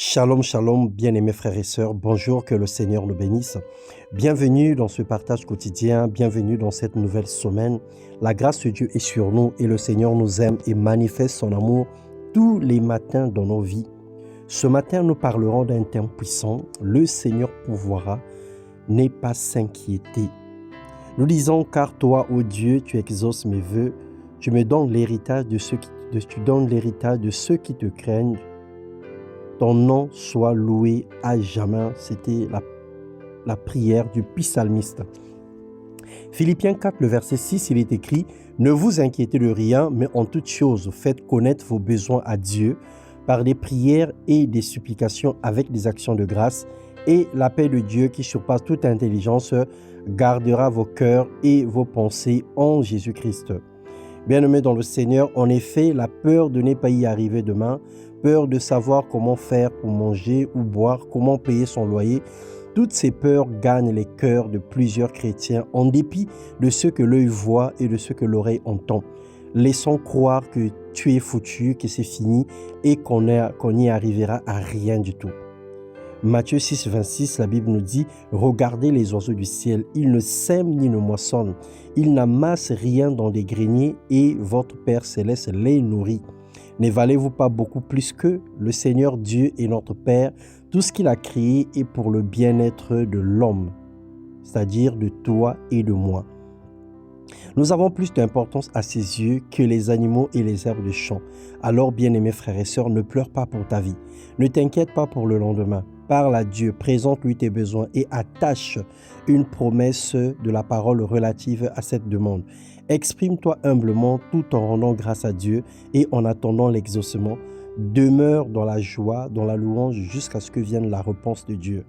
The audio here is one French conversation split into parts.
Shalom, shalom, bien-aimés frères et sœurs, bonjour, que le Seigneur nous bénisse. Bienvenue dans ce partage quotidien, bienvenue dans cette nouvelle semaine. La grâce de Dieu est sur nous et le Seigneur nous aime et manifeste son amour tous les matins dans nos vies. Ce matin, nous parlerons d'un thème puissant, le Seigneur pourvoira, n'est pas s'inquiéter. Nous disons, car toi, ô Dieu, tu exauces mes vœux, tu me donnes l'héritage de ceux qui te craignent. Ton nom soit loué à jamais. C'était la prière du psalmiste. Philippiens 4, le verset 6, il est écrit « Ne vous inquiétez de rien, mais en toute chose, faites connaître vos besoins à Dieu par des prières et des supplications avec des actions de grâce, et la paix de Dieu qui surpasse toute intelligence gardera vos cœurs et vos pensées en Jésus-Christ. » Bien-aimés dans le Seigneur, en effet, la peur de ne pas y arriver demain, peur de savoir comment faire pour manger ou boire, comment payer son loyer, toutes ces peurs gagnent les cœurs de plusieurs chrétiens en dépit de ce que l'œil voit et de ce que l'oreille entend. Laissons croire que tu es foutu, que c'est fini et qu'on n'y arrivera à rien du tout. Matthieu 6, 26, la Bible nous dit « Regardez les oiseaux du ciel, ils ne sèment ni ne moissonnent, ils n'amassent rien dans des greniers et votre Père céleste les nourrit. Ne valez-vous pas beaucoup plus qu'eux? Le Seigneur Dieu est notre Père, tout ce qu'il a créé est pour le bien-être de l'homme, c'est-à-dire de toi et de moi. Nous avons plus d'importance à ses yeux que les animaux et les herbes de champ. Alors, bien-aimés frères et sœurs, ne pleure pas pour ta vie. Ne t'inquiète pas pour le lendemain. Parle à Dieu, présente-lui tes besoins et attache une promesse de la parole relative à cette demande. Exprime-toi humblement tout en rendant grâce à Dieu et en attendant l'exaucement. Demeure dans la joie, dans la louange jusqu'à ce que vienne la réponse de Dieu.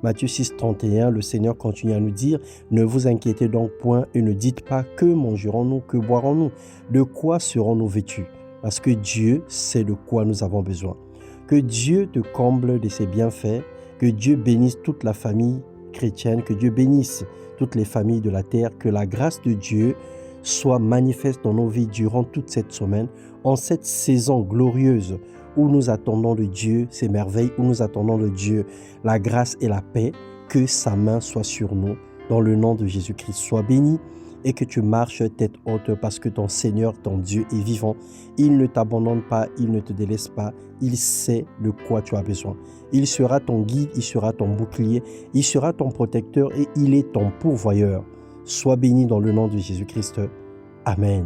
Matthieu 6, 31, le Seigneur continue à nous dire « Ne vous inquiétez donc point et ne dites pas que mangerons-nous, que boirons-nous, de quoi serons-nous vêtus ?» Parce que Dieu sait de quoi nous avons besoin. Que Dieu te comble de ses bienfaits, que Dieu bénisse toute la famille chrétienne, que Dieu bénisse toutes les familles de la terre, que la grâce de Dieu soit manifeste dans nos vies durant toute cette semaine, en cette saison glorieuse où nous attendons de Dieu ces merveilles, où nous attendons de Dieu la grâce et la paix, que sa main soit sur nous. Dans le nom de Jésus-Christ, sois béni et que tu marches tête haute parce que ton Seigneur, ton Dieu est vivant. Il ne t'abandonne pas, il ne te délaisse pas, il sait de quoi tu as besoin. Il sera ton guide, il sera ton bouclier, il sera ton protecteur et il est ton pourvoyeur. Sois béni dans le nom de Jésus-Christ. Amen.